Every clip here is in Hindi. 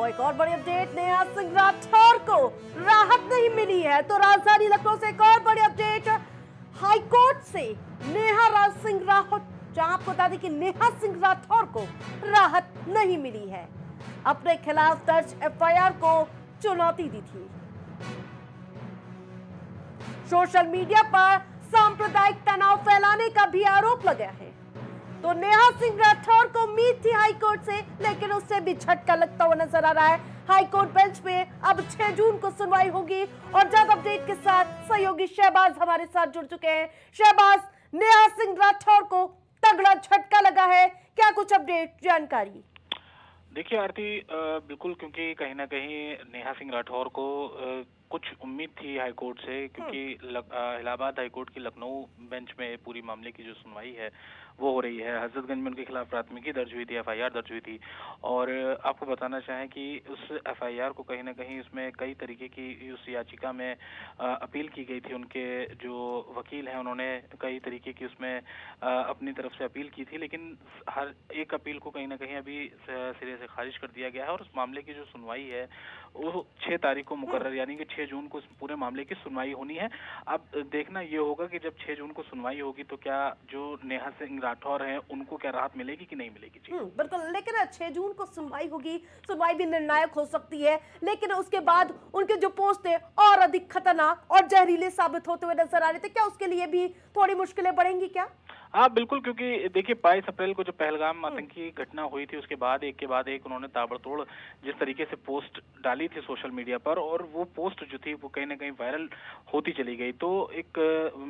और एक और बड़ी अपडेट, नेहा सिंह राठौर को राहत नहीं मिली है। तो राजधानी लखनऊ से एक और बड़ी अपडेट, हाईकोर्ट से नेहा सिंह राठौर, जहां आपको बता दें कि नेहा सिंह राठौर को राहत नहीं मिली है, अपने खिलाफ दर्ज एफआईआर को चुनौती दी थी। सोशल मीडिया पर सांप्रदायिक तनाव फैलाने का भी आरोप लगा है। तो नेहा सिंह राठौर को उम्मीद थी हाईकोर्ट से, लेकिन उससे भी झटका लगता हुआ नजर आ रहा है। हाईकोर्ट बेंच पे अब 6 जून को सुनवाई होगी और ज्यादा अपडेट के साथ सहयोगी शहबाज हमारे साथ जुड़ चुके हैं। शहबाज, नेहा सिंह राठौर को तगड़ा झटका लगा है, क्या कुछ अपडेट जानकारी? देखिए आरती, बिल्कुल, क्योंकि कहीं ना कहीं नेहा सिंह राठौर को कुछ उम्मीद थी हाईकोर्ट से, क्योंकि इलाहाबाद हाईकोर्ट की लखनऊ बेंच में पूरी मामले की जो सुनवाई है वो हो रही है। हजरतगंज में उनके खिलाफ प्राथमिकी दर्ज हुई थी, एफआईआर दर्ज हुई थी। और आपको बताना चाहें कि उस एफआईआर को कहीं ना कहीं उसमें कई तरीके की उस याचिका में अपील की गई थी। उनके जो वकील हैं उन्होंने कई तरीके की उसमें अपनी तरफ से अपील की थी, लेकिन हर एक अपील को कहीं ना कहीं अभी सिरे से खारिज कर दिया गया है। और उस मामले की जो सुनवाई है वो 6 तारीख को मुकर्रर, यानी कि 6 जून को इस पूरे मामले की सुनवाई होनी है। अब देखना ये होगा कि जब 6 जून को सुनवाई होगी तो क्या जो नेहा सिंह राठौर हैं उनको क्या राहत मिलेगी कि नहीं मिलेगी। जी बिल्कुल, लेकिन 6 जून को सुनवाई होगी, सुनवाई भी निर्णायक हो सकती है, लेकिन उसके बाद उनके जो पोस्ट है और अधिक खतरनाक और जहरीले साबित होते हुए नजर आ रहे थे। क्या उसके लिए भी थोड़ी मुश्किलें बढ़ेंगी क्या? हाँ बिल्कुल, क्योंकि देखिए 22 अप्रैल को जो पहलगाम आतंकी घटना हुई थी उसके बाद एक के बाद एक उन्होंने ताबड़तोड़ जिस तरीके से पोस्ट डाली थी सोशल मीडिया पर, और वो पोस्ट जो थी वो कहीं ना कहीं वायरल होती चली गई। तो एक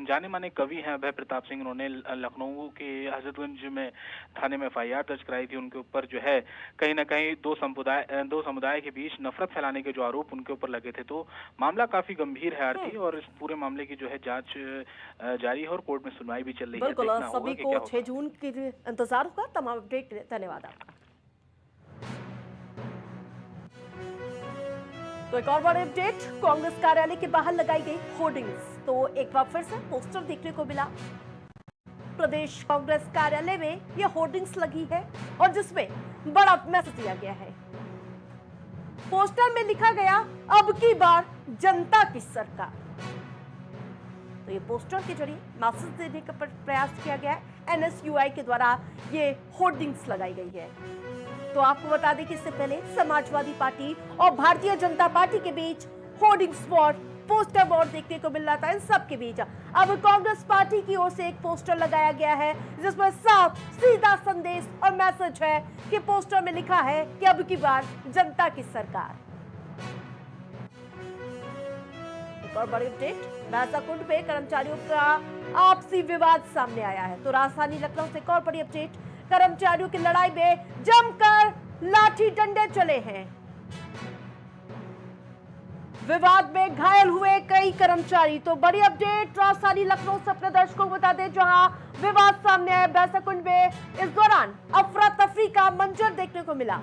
जाने माने कवि हैं अभय प्रताप सिंह, उन्होंने लखनऊ के हजरतगंज में थाने में एफआईआर दर्ज कराई थी। उनके ऊपर जो है कहीं ना कहीं दो समुदाय के बीच नफरत फैलाने के जो आरोप उनके ऊपर लगे थे। तो मामला काफी गंभीर है आरती, और इस पूरे मामले की जो है जांच जारी है और कोर्ट में सुनवाई भी चल रही है। सभी को 6 जून के इंतजार होगा। तमाम अपडेट के लिए धन्यवाद आपका। तो एक और बड़ी अपडेट, कांग्रेस कार्यालय के बाहर लगाई गई होर्डिंग्स, तो एक बार फिर से पोस्टर देखने को मिला। प्रदेश कांग्रेस कार्यालय में यह होर्डिंग्स लगी है और जिसमें बड़ा मैसेज दिया गया है। पोस्टर में लिखा गया, अब की बार जनता की सरकार। तो ये पोस्टर के जरिए मैसेज देने का प्रयास किया गया है। एनएसयूआई के द्वारा ये होर्डिंग्स लगाई गई है। तो आपको बता दें कि इससे पहले समाजवादी पार्टी और भारतीय जनता पार्टी के बीच होर्डिंग्स वॉर, पोस्टर वॉर देखने को मिल रहा था। इन सब के बीच अब कांग्रेस पार्टी की ओर से एक पोस्टर लगाया गया है जिसमें साफ सीधा संदेश और मैसेज है कि पोस्टर में लिखा है कि अब की बार जनता की सरकार। और बड़ी अपडेट, भैंसाकुंड में कर्मचारियों का आपसी विवाद सामने आया है। तो राजधानी लखनऊ से एक और बड़ी अपडेट, कर्मचारियों की लड़ाई में जमकर लाठी डंडे चले हैं। विवाद में घायल हुए कई कर्मचारी। तो बड़ी अपडेट राजधानी लखनऊ से अपने दर्शकों को बता दें, जहां विवाद सामने आया भैंसाकुंड में, इस दौरान अफरा तफरी का मंजर देखने को मिला।